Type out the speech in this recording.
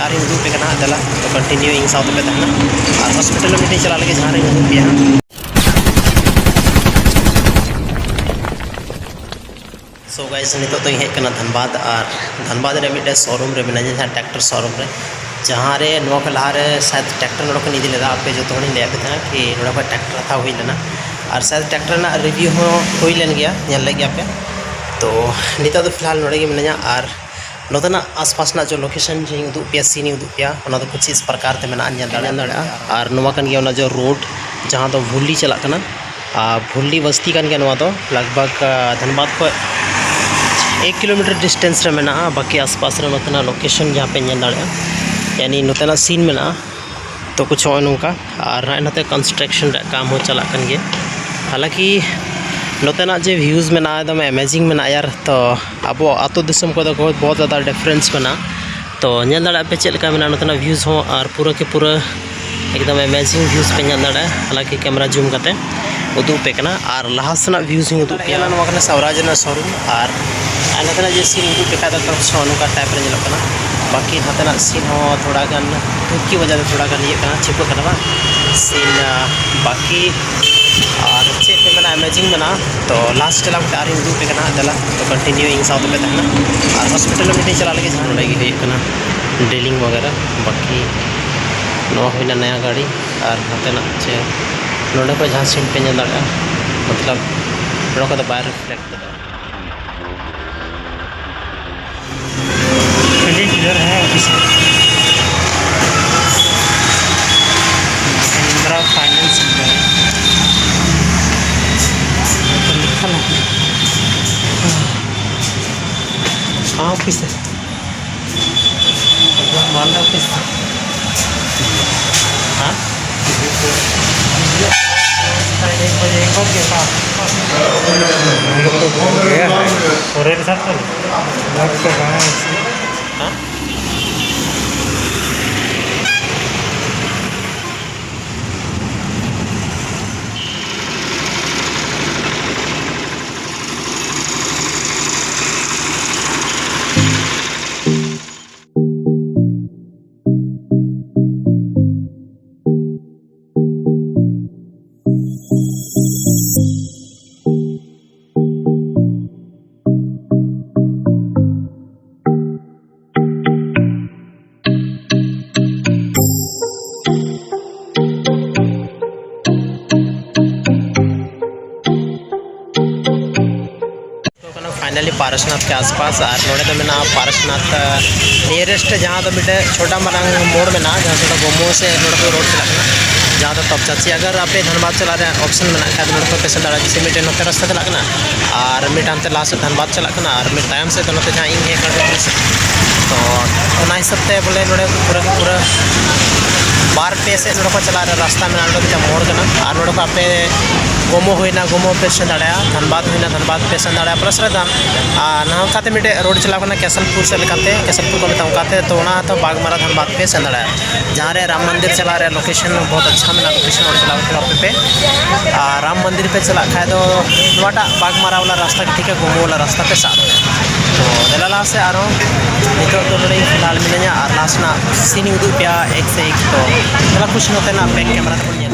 are उदूग पे दला तो कंटिन्यू इन साथ पे तहना और हॉस्पिटल में मिट्टी चला लगे जहाँ रे उदूग पे सो गाइस नितो तो हेज कना धनबाद रे मिटे शोरूम रे मिना जहाँ ट्रैक्टर शोरूम रे जहाँ रे नोक लहा रे शायद ट्रैक्टर नोड़ को निदि लेदा आपे जो तो हणी ले था कि नोड़ा को ट्रैक्टर था हुई लेना और शायद ट्रैक्टर ना रिव्यू हो हुई लेन गया ñel ले गया पे तो नितो तो फिलहाल नोड़े गे मिना और नोतना आसपास ना जो लोकेशन जी उदू पे सीन उदू पे ओना तो कुछ इस प्रकार ते मेना ñel दाड़ा और नोवा कन गया ओना जो रोड जहाँ तो भुल्ली चला कना भुल्ली बस्ती कन गया नोवा तो लगभग धनबाद को 1 किलोमीटर डिस्टेंस रे मेना बाकी आसपास रे नोतना लोकेशन जहाँ पे ñel दाड़ा यानी नोतना सीन मेना तो कुछ हो नोका और नाते कंस्ट्रक्शन रे काम हो चला कन गया हालांकि नोतना जो व्यूज़ में एकदम अमेजिंग में यार तो अब आतो दिसम को बहुत ज़्यादा डिफरेंस में तो ñel दाड़ा पे चेक का में नोतना व्यूज़ हो और पूरा के पूरा एकदम अमेजिंग व्यूज़ पे ñel दाड़ा हालांकि कैमरा जूम करते उदूग पे कना और लहा सेना व्यूज़ उदूग पे ना स्वराज शोरूम और नोतना जो सीन उदूग पे का नौका टाइप रे ñeloग कना बाकी नोतना सीन हो थोड़ा गान की वजह से थोड़ा गान ये कना चिपक कना सीन बाकी और चे पे मेना अमेजिंग मेना तो लास्ट चला आर उदूग पे कना दला तो कंटिन्यू इन साथ पे तहना और हॉस्पिटल में चला लगे जहाँ नोड़े गे कना डीलिंग वगैरह बाकी नवा हुई नया गाड़ी और नोतना चे नोड़े को जहाँ सीन पे ñel दाड़ा मतलब नोड़ा को बाय रिफ्लेक्ट क्लियर है ऑफिस महिंद्रा फाइनेंस लिखा है हाँ ऑफिस है मालदा ऑफिस हाँ 1 बजे 1 बजे के पास और एक साथ हाँ फाइनली पारसनाथ के आसपास और नोड़े तो मेना पारसनाथ नियरेस्ट जहाँ तो मिटे छोटा मरंग मोड़ में ना जहाँ थोड़ा गोमो से नोड़े को रोड चला जहाँ तो तब चाची अगर आप धनबाद चला रहे ऑप्शन में नोड़े को पैसे दाड़ा जैसे मिटे नोते रास्ता चला और मिट अंते लास्ट धनबाद चला और मिट टाइम से तो नोते जहाँ इन तो हिसाब से बोले नोड़े पूरा के पूरा बार पे से नोड़े को चला रास्ता में नोड़े मोड़ करना और नोड़े को आपे गोमो होना गोमो पे सेन दाड़ा धनबाद होना धनबाद पे सेन दाड़ा प्लस रे नौकाते मिटे रोड चला केसलपुर से लेकाते केसलपुर को मेताते तो तो बागमारा धनबाद पे सेन दाड़ा जहाँ रे राम मंदिर चला रहे लोकेशन बहुत अच्छा मेरा लोकेशन और चला पे राम मंदिर पे चला खाए तो नोटा बागमारा वाला रास्ता ठीक है गोमो वाला रास्ता पे साथ तो दलाला से आ रहा हूँ नितो तो फिलहाल मिलना और लास्ट ना सीन उदूग पे एक से एक तो चला कुछ नोते ना बैक कैमरा